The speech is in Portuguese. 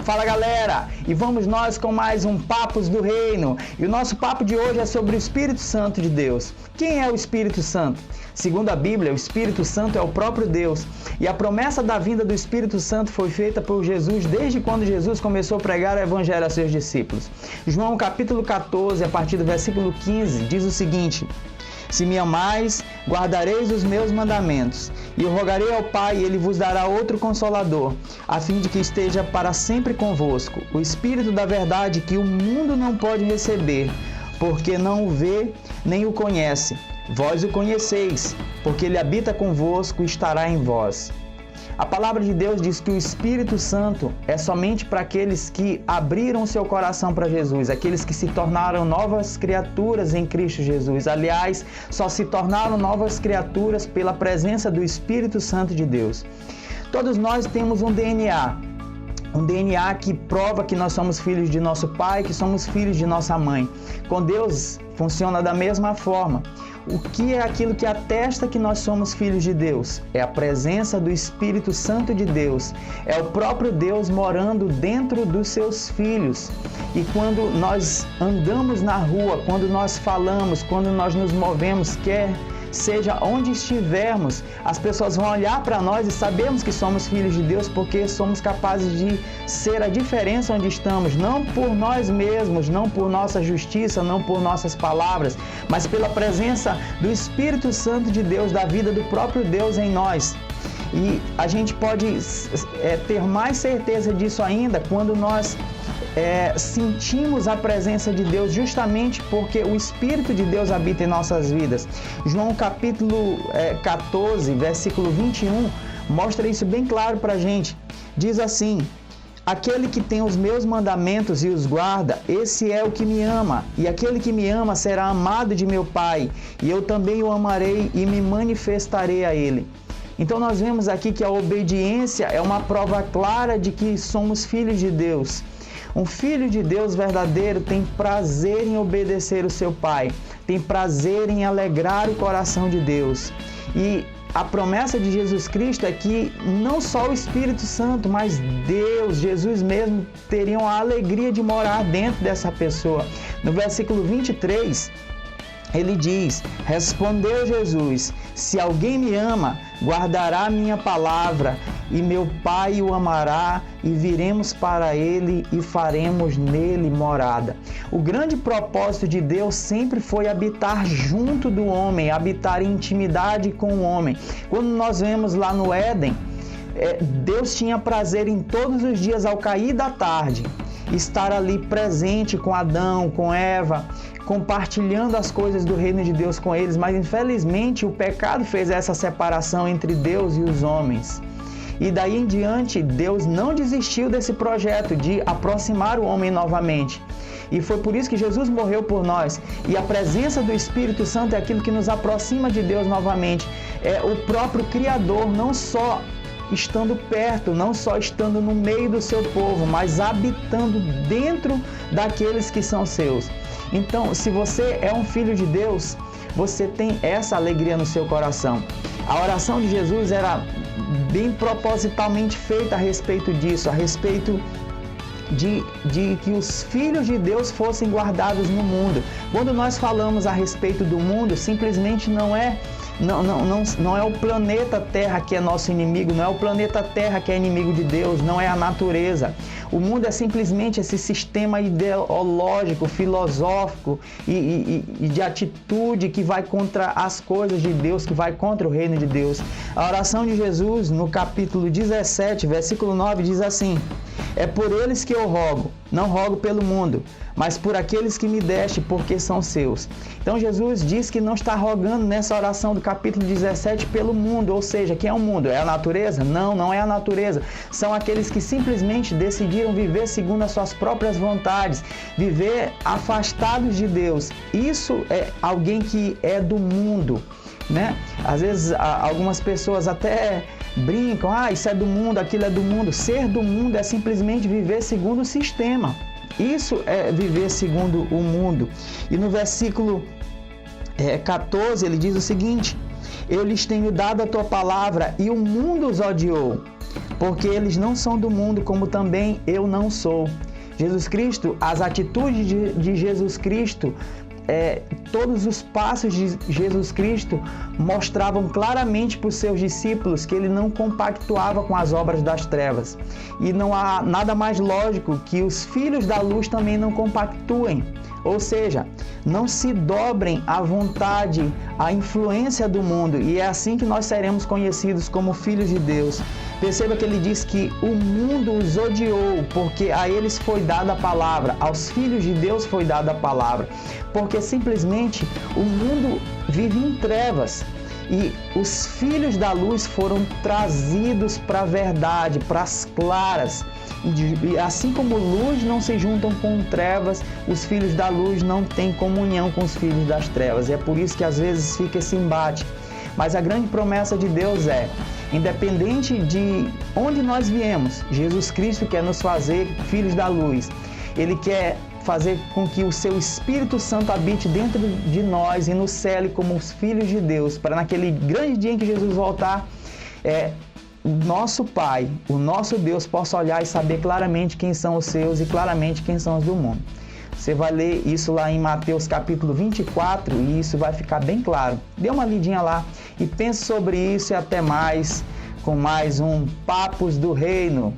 Fala galera, e vamos nós com mais um Papos do Reino. E o nosso papo de hoje é sobre o Espírito Santo de Deus. Quem é o Espírito Santo? Segundo a Bíblia, o Espírito Santo é o próprio Deus. E a promessa da vinda do Espírito Santo foi feita por Jesus desde quando Jesus começou a pregar o Evangelho a seus discípulos. João capítulo 14, a partir do versículo 15, diz o seguinte: Se me amais, guardareis os meus mandamentos, e eu rogarei ao Pai, e Ele vos dará outro Consolador, a fim de que esteja para sempre convosco, o Espírito da verdade que o mundo não pode receber, porque não o vê nem o conhece. Vós o conheceis, porque Ele habita convosco e estará em vós. A palavra de Deus diz que o Espírito Santo é somente para aqueles que abriram seu coração para Jesus, aqueles que se tornaram novas criaturas em Cristo Jesus. Aliás, só se tornaram novas criaturas pela presença do Espírito Santo de Deus. Todos nós temos um DNA que prova que nós somos filhos de nosso pai, que somos filhos de nossa mãe. Com Deus funciona da mesma forma. O que é aquilo que atesta que nós somos filhos de Deus? É a presença do Espírito Santo de Deus. É o próprio Deus morando dentro dos seus filhos. E quando nós andamos na rua, quando nós falamos, quando nós nos movemos, quer seja onde estivermos, as pessoas vão olhar para nós e sabemos que somos filhos de Deus porque somos capazes de ser a diferença onde estamos, não por nós mesmos, não por nossa justiça, não por nossas palavras, mas pela presença do Espírito Santo de Deus, da vida do próprio Deus em nós. E a gente pode ter mais certeza disso ainda quando nós sentimos a presença de Deus, justamente porque o Espírito de Deus habita em nossas vidas. João capítulo 14, versículo 21, mostra isso bem claro para a gente. Diz assim: Aquele que tem os meus mandamentos e os guarda, esse é o que me ama. E aquele que me ama será amado de meu Pai, e eu também o amarei e me manifestarei a ele. Então nós vemos aqui que a obediência é uma prova clara de que somos filhos de Deus. Um filho de Deus verdadeiro tem prazer em obedecer o seu Pai, tem prazer em alegrar o coração de Deus. E a promessa de Jesus Cristo é que não só o Espírito Santo, mas Deus, Jesus mesmo, teriam a alegria de morar dentro dessa pessoa. No versículo 23, ele diz: Respondeu Jesus: Se alguém me ama, guardará a minha palavra, e meu Pai o amará, e viremos para ele e faremos nele morada. O grande propósito de Deus sempre foi habitar junto do homem, habitar em intimidade com o homem. Quando nós vemos lá no Éden, Deus tinha prazer em todos os dias, ao cair da tarde, estar ali presente com Adão, com Eva, compartilhando as coisas do reino de Deus com eles, mas infelizmente o pecado fez essa separação entre Deus e os homens. E daí em diante, Deus não desistiu desse projeto de aproximar o homem novamente. E foi por isso que Jesus morreu por nós. E a presença do Espírito Santo é aquilo que nos aproxima de Deus novamente. É o próprio Criador, não só estando perto, não só estando no meio do seu povo, mas habitando dentro daqueles que são seus. Então, se você é um filho de Deus, você tem essa alegria no seu coração. A oração de Jesus era bem propositalmente feita a respeito disso, a respeito de que os filhos de Deus fossem guardados no mundo. Quando nós falamos a respeito do mundo, simplesmente não é o planeta Terra que é nosso inimigo, não é o planeta Terra que é inimigo de Deus, não é a natureza. O mundo é simplesmente esse sistema ideológico, filosófico e de atitude que vai contra as coisas de Deus, que vai contra o reino de Deus. A oração de Jesus, no capítulo 17, versículo 9, diz assim: É por eles que eu rogo, não rogo pelo mundo, mas por aqueles que me deste, porque são seus. Então Jesus diz que não está rogando nessa oração do capítulo 17 pelo mundo, ou seja, quem é o mundo? É a natureza? Não, não é a natureza. São aqueles que simplesmente decidiram viver segundo as suas próprias vontades, viver afastados de Deus. Isso é alguém que é do mundo, né? Às vezes algumas pessoas até brincam: isso é do mundo, aquilo é do mundo. Ser do mundo é simplesmente viver segundo o sistema. Isso é viver segundo o mundo. E no versículo 14 ele diz o seguinte: Eu lhes tenho dado a tua palavra e o mundo os odiou, porque eles não são do mundo, como também eu não sou. Jesus Cristo, as atitudes de Jesus Cristo, todos os passos de Jesus Cristo mostravam claramente para os seus discípulos que ele não compactuava com as obras das trevas. E não há nada mais lógico que os filhos da luz também não compactuem. Ou seja, não se dobrem à vontade, à influência do mundo. E é assim que nós seremos conhecidos como filhos de Deus. Perceba que ele diz que o mundo os odiou, porque a eles foi dada a palavra, aos filhos de Deus foi dada a palavra. Porque simplesmente o mundo vive em trevas. E os filhos da luz foram trazidos para a verdade, para as claras. E assim como luz não se juntam com trevas, os filhos da luz não têm comunhão com os filhos das trevas. E é por isso que às vezes fica esse embate. Mas a grande promessa de Deus é, independente de onde nós viemos, Jesus Cristo quer nos fazer filhos da luz. Ele quer fazer com que o seu Espírito Santo habite dentro de nós e nos cele como os filhos de Deus, para naquele grande dia em que Jesus voltar, o nosso Pai, o nosso Deus, possa olhar e saber claramente quem são os seus e claramente quem são os do mundo. Você vai ler isso lá em Mateus capítulo 24 e isso vai ficar bem claro. Dê uma lidinha lá e pense sobre isso e até mais com mais um Papos do Reino.